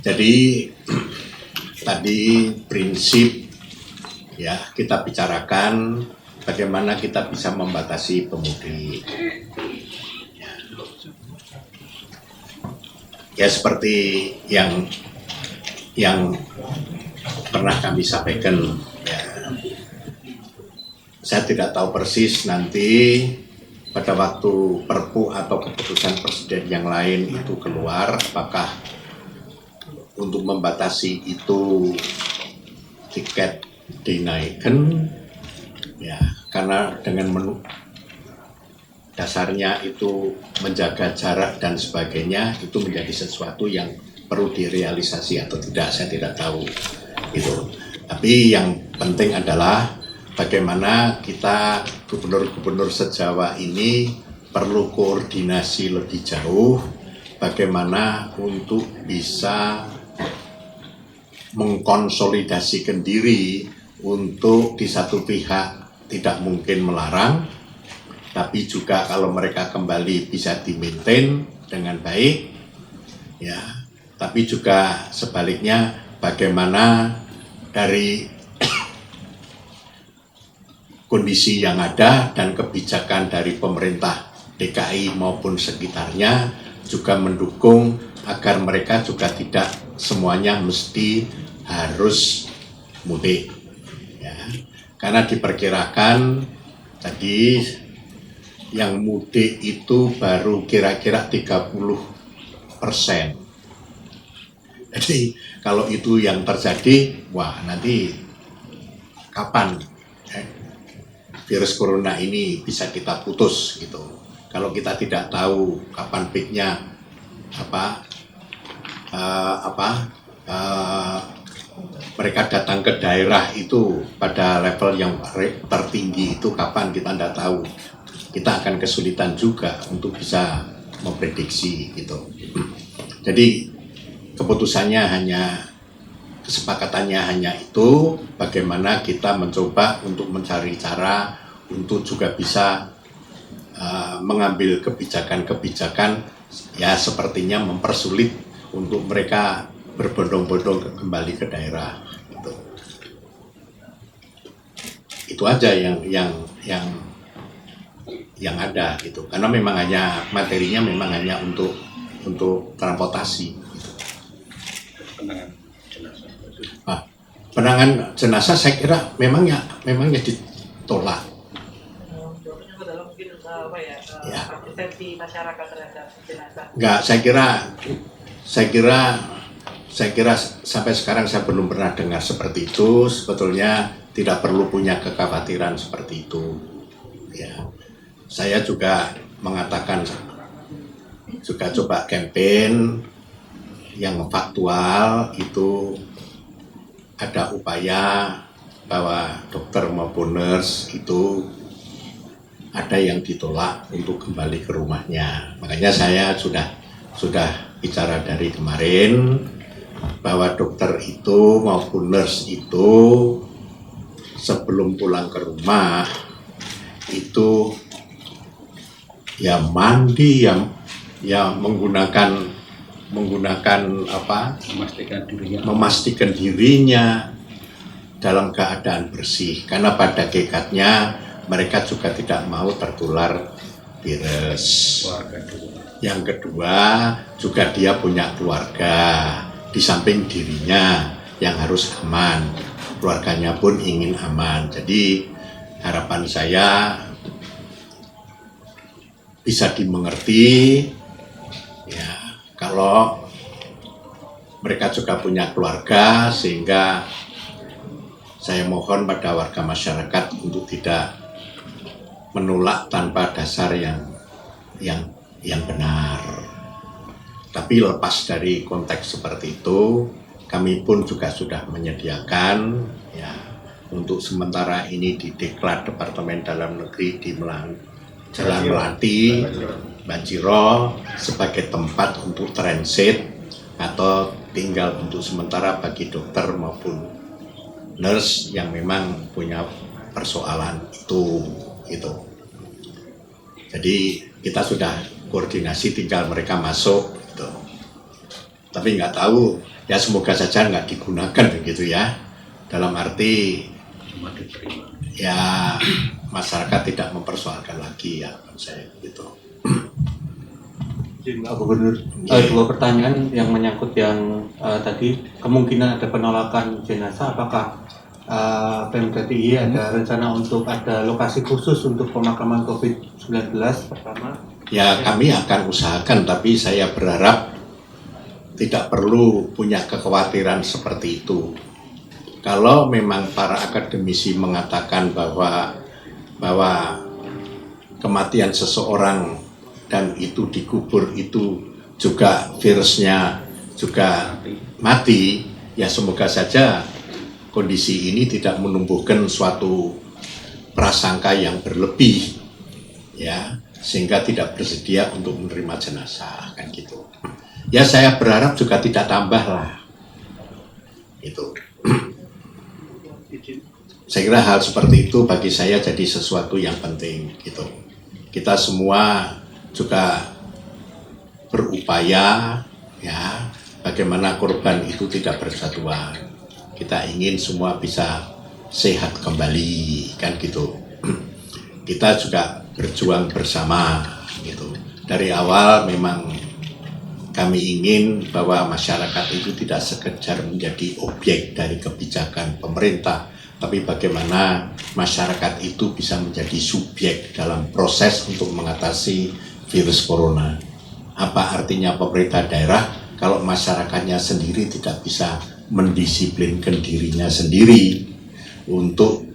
Jadi tadi prinsip ya kita bicarakan bagaimana kita bisa membatasi pemudik. Ya seperti yang pernah kami sampaikan. Ya, saya tidak tahu persis nanti pada waktu Perpu atau keputusan Presiden yang lain itu keluar, apakah untuk membatasi itu tiket dinaikkan, ya karena dengan menu dasarnya itu menjaga jarak dan sebagainya, itu menjadi sesuatu yang perlu direalisasi atau tidak, saya tidak tahu itu. Tapi yang penting adalah bagaimana kita gubernur-gubernur se-Jawa ini perlu koordinasi lebih jauh, bagaimana untuk bisa mengkonsolidasikan diri untuk di satu pihak tidak mungkin melarang, tapi juga kalau mereka kembali bisa di-maintain dengan baik, ya. Tapi juga sebaliknya bagaimana dari kondisi yang ada dan kebijakan dari pemerintah DKI maupun sekitarnya juga mendukung agar mereka juga tidak semuanya mesti harus mudik, ya. Karena diperkirakan tadi yang mudik itu baru kira-kira 30%. Jadi kalau itu yang terjadi, wah nanti kapan virus corona ini bisa kita putus gitu. Kalau kita tidak tahu kapan peaknya mereka datang ke daerah itu pada level yang tertinggi itu kapan kita tidak tahu. Kita akan kesulitan juga untuk bisa memprediksi gitu. Jadi kesepakatannya hanya itu, bagaimana kita mencoba untuk mencari cara untuk juga bisa mengambil kebijakan-kebijakan ya sepertinya mempersulit untuk mereka berbondong-bondong kembali ke daerah. Itu aja yang ada gitu, karena memang hanya materinya memang hanya untuk transportasi. Penanganan jenazah saya kira memangnya ditolak. Ya. Persepsi masyarakat terhadap jenazah. Enggak, saya kira sampai sekarang saya belum pernah dengar seperti itu. Sebetulnya tidak perlu punya kekhawatiran seperti itu. Ya. Saya juga mengatakan juga coba campaign yang faktual itu ada upaya bahwa dokter maupun nurse itu ada yang ditolak untuk kembali ke rumahnya. Makanya saya sudah bicara dari kemarin bahwa dokter itu maupun nurse itu sebelum pulang ke rumah itu ya mandi ya memastikan dirinya dalam keadaan bersih, karena pada hakikatnya mereka juga tidak mau tertular virus. Yang kedua juga dia punya keluarga di samping dirinya yang harus aman, keluarganya pun ingin aman. Jadi harapan saya bisa dimengerti ya, kalau mereka juga punya keluarga, sehingga saya mohon pada warga masyarakat untuk tidak menolak tanpa dasar yang benar. Tapi lepas dari konteks seperti itu, kami pun juga sudah menyediakan ya untuk sementara ini dideklar Departemen Dalam Negeri di Jalan Melati, Banjiro sebagai tempat untuk transit atau tinggal untuk sementara bagi dokter maupun nurse yang memang punya persoalan itu. Jadi kita sudah koordinasi, tinggal mereka masuk gitu. Tapi nggak tahu Ya semoga saja nggak digunakan begitu ya, dalam arti ya masyarakat tidak mempersoalkan lagi ya saya gitu. Pak Gubernur, dua pertanyaan yang menyangkut yang tadi kemungkinan ada penolakan jenazah, apakah Pemda DIY ada rencana untuk ada lokasi khusus untuk pemakaman COVID-19 pertama? Ya kami akan usahakan, tapi saya berharap tidak perlu punya kekhawatiran seperti itu. Kalau memang para akademisi mengatakan bahwa kematian seseorang dan itu dikubur itu juga virusnya juga mati, ya semoga saja kondisi ini tidak menumbuhkan suatu prasangka yang berlebih, ya, sehingga tidak bersedia untuk menerima jenazah, kan gitu. Ya saya berharap juga tidak tambah lah, itu. Saya kira hal seperti itu bagi saya jadi sesuatu yang penting, gitu. Kita semua juga berupaya, ya, bagaimana korban itu tidak berjatuhan. Kita ingin semua bisa sehat kembali, kan gitu. Kita juga berjuang bersama, gitu. Dari awal memang kami ingin bahwa masyarakat itu tidak sekedar menjadi objek dari kebijakan pemerintah, tapi bagaimana masyarakat itu bisa menjadi subjek dalam proses untuk mengatasi virus corona. Apa artinya pemerintah daerah kalau masyarakatnya sendiri tidak bisa mendisiplinkan dirinya sendiri untuk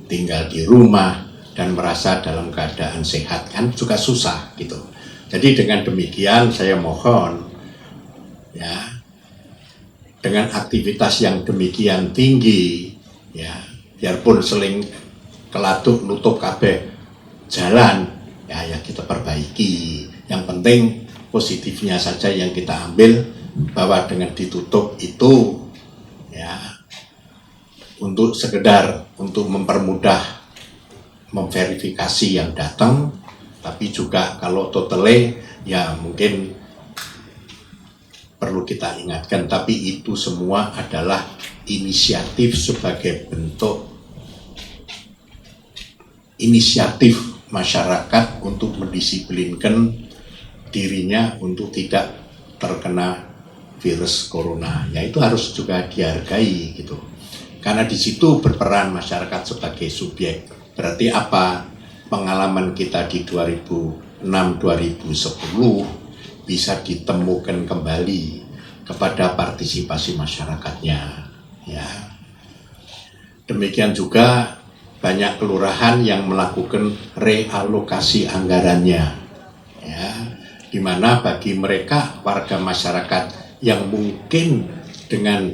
tinggal di rumah dan merasa dalam keadaan sehat, kan juga susah gitu. Jadi dengan demikian saya mohon ya, dengan aktivitas yang demikian tinggi ya, biarpun seling keladuk nutup kabeh jalan ya kita perbaiki. Yang penting positifnya saja yang kita ambil, bahwa dengan ditutup itu ya untuk sekedar untuk mempermudah memverifikasi yang datang, tapi juga kalau totally ya mungkin perlu kita ingatkan, tapi itu semua adalah inisiatif sebagai bentuk inisiatif masyarakat untuk mendisiplinkan dirinya untuk tidak terkena virus corona. Ya itu harus juga dihargai gitu. Karena di situ berperan masyarakat sebagai subjek. Berarti apa? Pengalaman kita di 2006-2010 bisa ditemukan kembali kepada partisipasi masyarakatnya. Ya. Demikian juga banyak kelurahan yang melakukan realokasi anggarannya, ya, di mana bagi mereka warga masyarakat yang mungkin dengan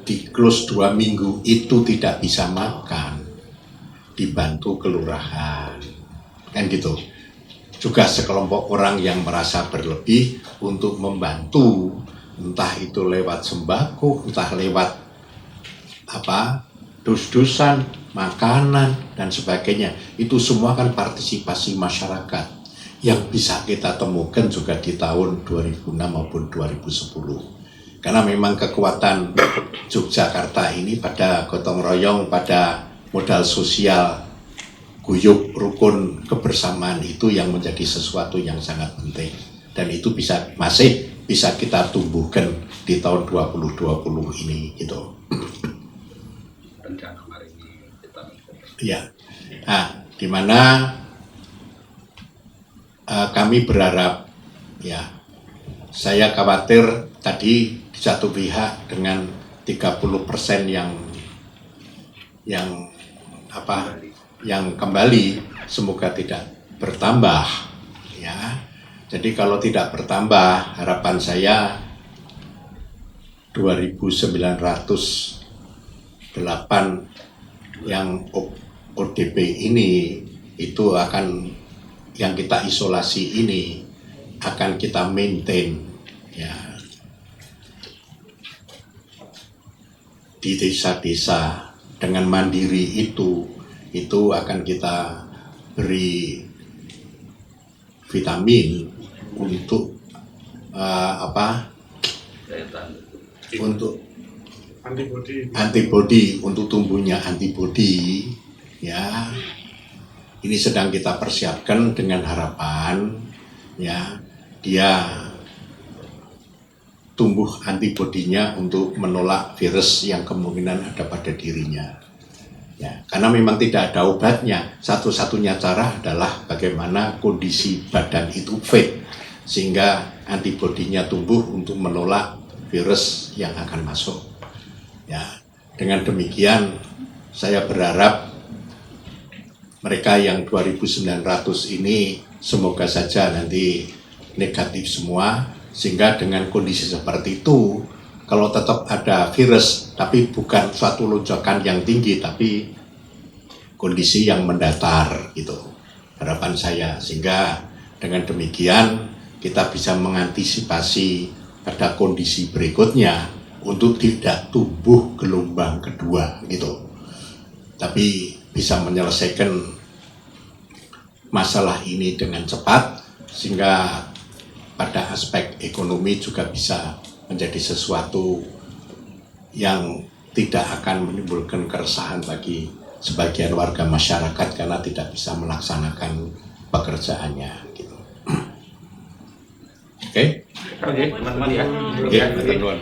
di close 2 minggu itu tidak bisa makan, dibantu kelurahan, kan gitu. Juga sekelompok orang yang merasa berlebih untuk membantu, entah itu lewat sembako, entah lewat dus-dusan, makanan dan sebagainya. Itu semua kan partisipasi masyarakat yang bisa kita temukan juga di tahun 2006 maupun 2010. Karena memang kekuatan Yogyakarta ini pada gotong royong, pada modal sosial, guyup, rukun, kebersamaan itu yang menjadi sesuatu yang sangat penting. Dan itu masih bisa kita tumbuhkan di tahun 2020 ini gitu. Rencana hari ini kita ya. Nah, di mana kami berharap ya, saya khawatir tadi di satu pihak dengan 30% yang kembali, semoga tidak bertambah ya. Jadi kalau tidak bertambah, harapan saya 2.908 yang ODP ini itu akan, yang kita isolasi ini akan kita maintain ya di desa-desa dengan mandiri, itu akan kita beri vitamin untuk untuk antibodi untuk tumbuhnya antibodi, ya ini sedang kita persiapkan dengan harapan ya dia tumbuh antibodinya untuk menolak virus yang kemungkinan ada pada dirinya. Ya, karena memang tidak ada obatnya, satu-satunya cara adalah bagaimana kondisi badan itu fit sehingga antibodinya tumbuh untuk menolak virus yang akan masuk. Ya, dengan demikian saya berharap mereka yang 2.900 ini semoga saja nanti negatif semua, sehingga dengan kondisi seperti itu kalau tetap ada virus tapi bukan suatu lonjakan yang tinggi tapi kondisi yang mendatar gitu harapan saya, sehingga dengan demikian kita bisa mengantisipasi pada kondisi berikutnya untuk tidak tumbuh gelombang kedua gitu, tapi bisa menyelesaikan masalah ini dengan cepat sehingga pada aspek ekonomi juga bisa menjadi sesuatu yang tidak akan menimbulkan keresahan bagi sebagian warga masyarakat karena tidak bisa melaksanakan pekerjaannya gitu. Oke? Oke, teman-teman ya. Oke, teman-teman.